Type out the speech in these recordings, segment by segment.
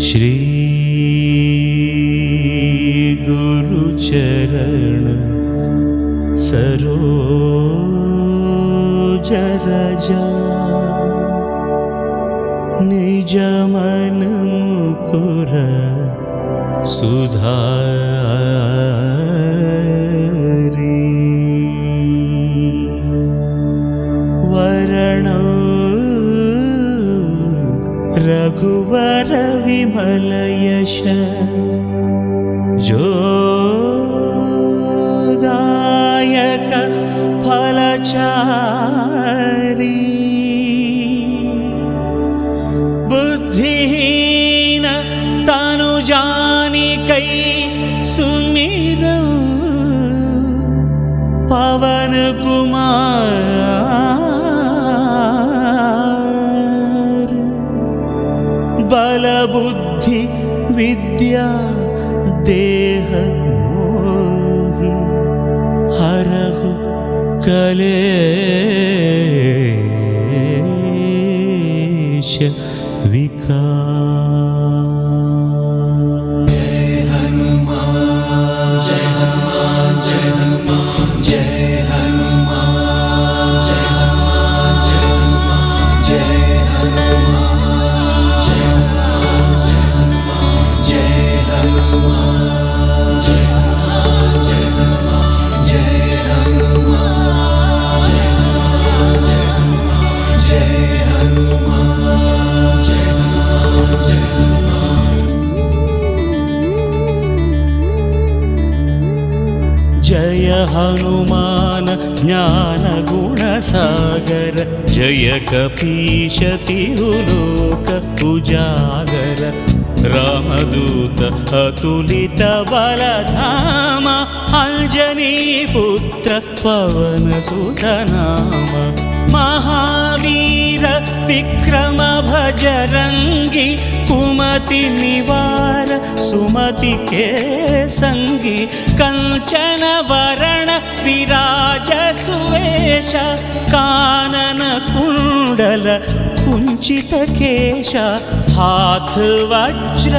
श्री गुरुचरण सरोज रजा निज मन मुकुर सुधारी वरण रघुवर विमल यश जोदायक फलचारी बुद्धिहीन तनु जानिकै सुमिरौ पवन कुमार बल बुद्धि विद्या देह मोहि हरहु कलेश विकार। जय हनुमान जय हनुमान जय हनुमान जय हनुमान जय हनुमान जय हनुमान जय हनुमान जय हनुमान जय हनुमान जय हनुमान जय हनुमान जय हनुमान जय हनुमान जय हनुमान जय हनुमान ज्ञान गुण सागर जय कपीश तिहुलोक उजागर रामदूत अतुलित बलधाम अंजनी पुत्र पवन सुत नाम महावीर विक्रम भजरंगी कुमति निवार सुमति के संगी कंचन वरण विराज सुवेश कानन कुंडल कुंचित केश हाथ वज्र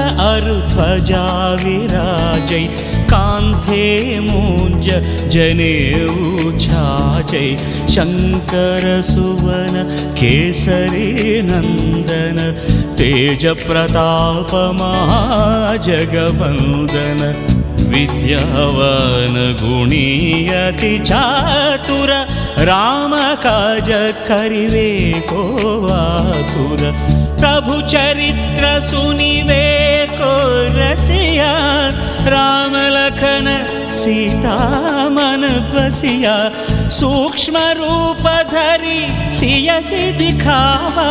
ध्वजा विराजै कांधे मूंज जनेऊ छाजै शंकर सुवन केसरी नंदन तेज प्रताप महाजगवंदन विद्यावान गुणी अति चातुर राम काज करिवे को आतुर प्रभु चरित्र सुनिवे को रसिया राम लखन सीता मन बसिया सूक्ष्म रूप धरि सियहि दिखावा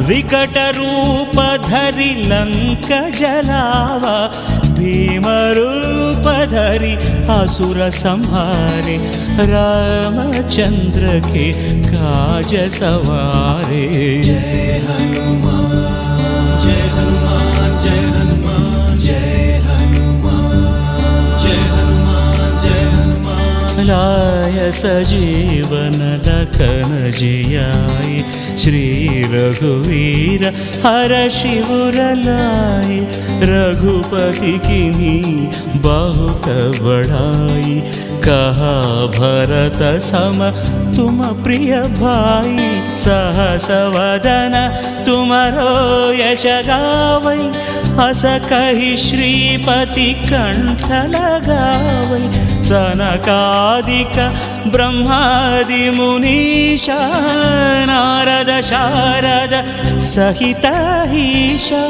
विकट रूप धरि लंक जलावा भीम रूप धरि असुर संहारे रामचंद्र के काज सवारे। जय हनुमान जय हनुमान जय हनुमान जय हनुमान जय हनुमान जय हनुमान लाय सजीवन लखन जियाय श्री रघुवीर हर शिवर लाए रघुपति कीन्ही बहुत बड़ाई कहा भरत सम तुम प्रिय भाई सहस वदन तुमरो यश गावै अस कहि श्रीपति कंठ लगावै सनकादिक ब्रह्मादि मुनीशा नारद शारद सहित ईशा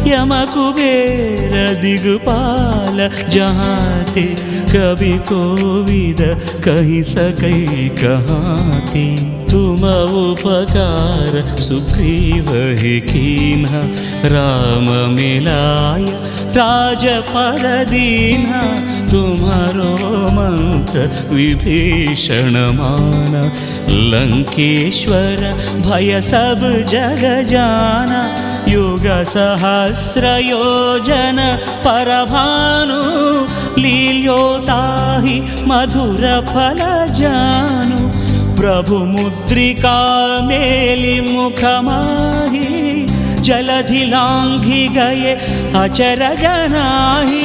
यम कुबेर दिगपाल जहाँ थे कवि कोविद कहि सकै कहाँ थे तुम उपकार सुग्रीव ही कीन्हा राम मिलाय राजपद दीन्हा तुम्हारो मंत्र विभीषण माना लंकेश्वर भय सब जग जाना युग सहस्र योजन परभानु लील्योताहि मधुर फल जानु प्रभु मुद्रिका मेलि मुख माहि जलधि लांघि गए अचरज नाही,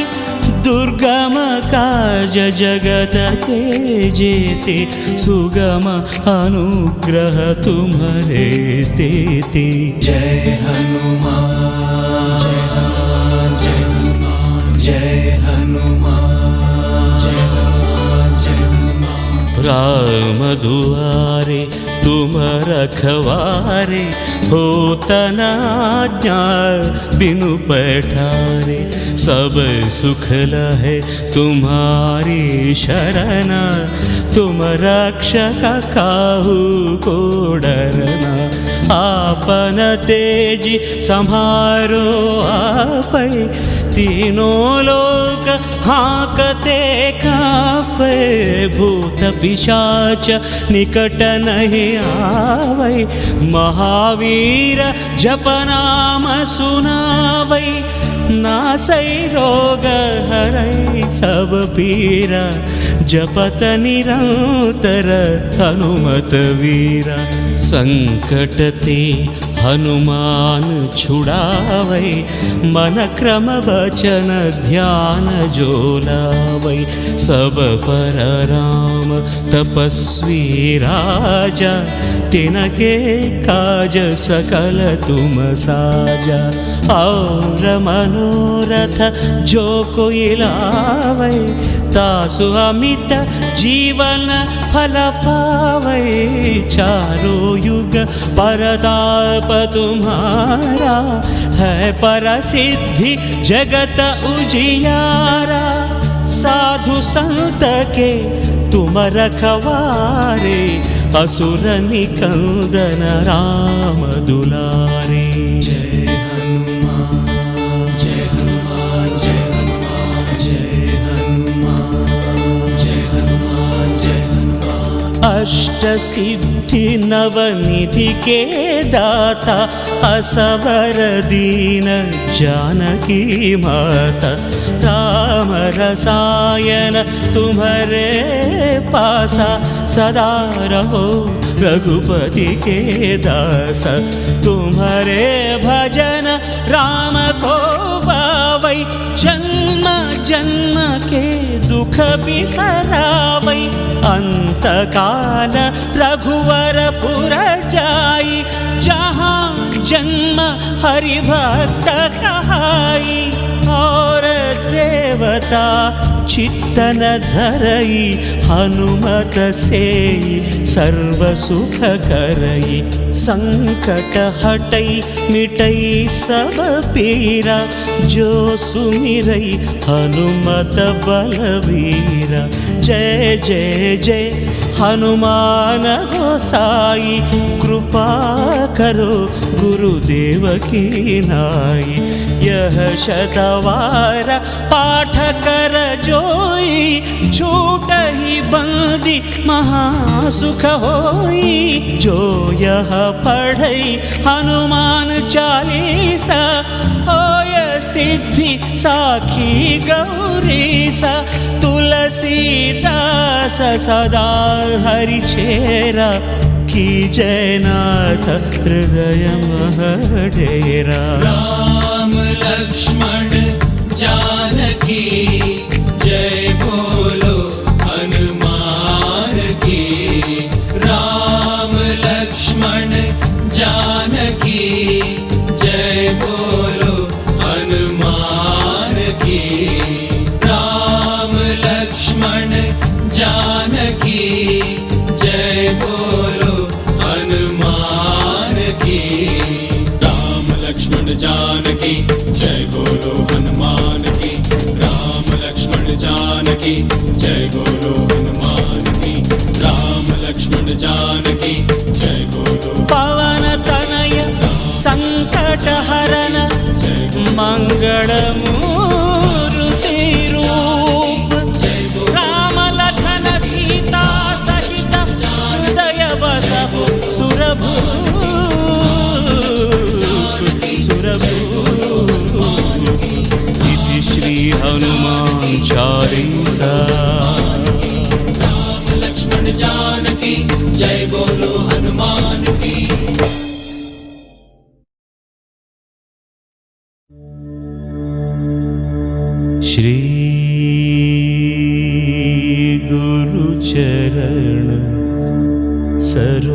दुर्गम काज जगत के जेते, सुगम अनुग्रह तुम्हारे तेते। जय हनुमान जय हनुमान जय हनुमान जय हनुमान जय हनुमान जय हनुमान। राम दुआरे तुम रखवारे, होत न आज्ञा बिनु पैठारे, सब सुख लहे तुम्हारी शरण, तुम रक्षक काहू को डरना। आपन तेजी सम्हारो आपै, तीनों लोक हाँकते कांपे, भूत पिशाच निकट नहीं आवै, महावीर जप नाम सुनावै, नासै रोग हरै सब पीरा, जपत निरंतर हनुमत वीरा। संकट ते हनुमान छुड़ावै, मन क्रम वचन ध्यान जो लावै, सब पर राम तपस्वी राजा, तिनके काज सकल तुम साजा। और मनोरथ जो कोई लावै, तासु अमित जीवन फल पावै, चारों युग परताप तुम्हारा, है परसिद्धि जगत उजियारा। साधु संत के तुम रखवारे, असुर निकंदन राम दुलारे। जय हनुमान जय हनुमान जय हनुमान जय हनुमान जय हनुमान जय हनुमान। अष्ट सिद्धि नवनिधि के दाता, असवर दीन जानकी माता, राम रसायन तुम्हारे पासा, सदा रहो रघुपति के दास। तुम्हारे भजन राम को पावै, जन्म जन्म के दुख बिसरावै, अंत काल रघुवर पुर जाई, जहाँ जन्म हरि भक्त कहाई। और देवता चित्तन धरई, हनुमत से सर्व सुख करई, संकट हटई मिटई सब पीरा, जो सुमिरई हनुमत बलवीरा। जय जय जय हनुमान गोसाई, कृपा करो गुरुदेव की नाई। यह शतवार पाठ कर जोई, छूट ही बंदी महासुख होई। जो यह पढ़ई हनुमान चालीसा, होय सिद्धि साखी गौरीसा। तुलसीदास सदा हरि चेरा, की जयनाथ हृदय मह डेरा। राम लक्ष्मण जानकी जय बोलो हनुमान की। राम लक्ष्मण जानकी जय बोलो हनुमान की। राम लक्ष्मण जानकी जय बोलो हनुमान की। राम लक्ष्मण जानकी जय बोलो हनुमान की। राम लक्ष्मण जानकी जय बोलो हनुमान की। राम लक्ष्मण जानकी जय बोलो। पवन तनय संकट हरन, मंगल मूर्ति रूप। राम लखन सीता सहित, हृदय बसहु सुरभूप। इति श्री हनुमान चालीसा। राम लक्ष्मण जानकी जय बोलो हनुमान की। श्री गुरुचरण सरोज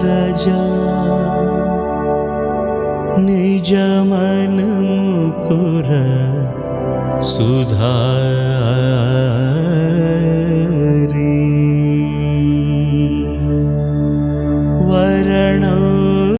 रजा निज मन मुकुर सुधार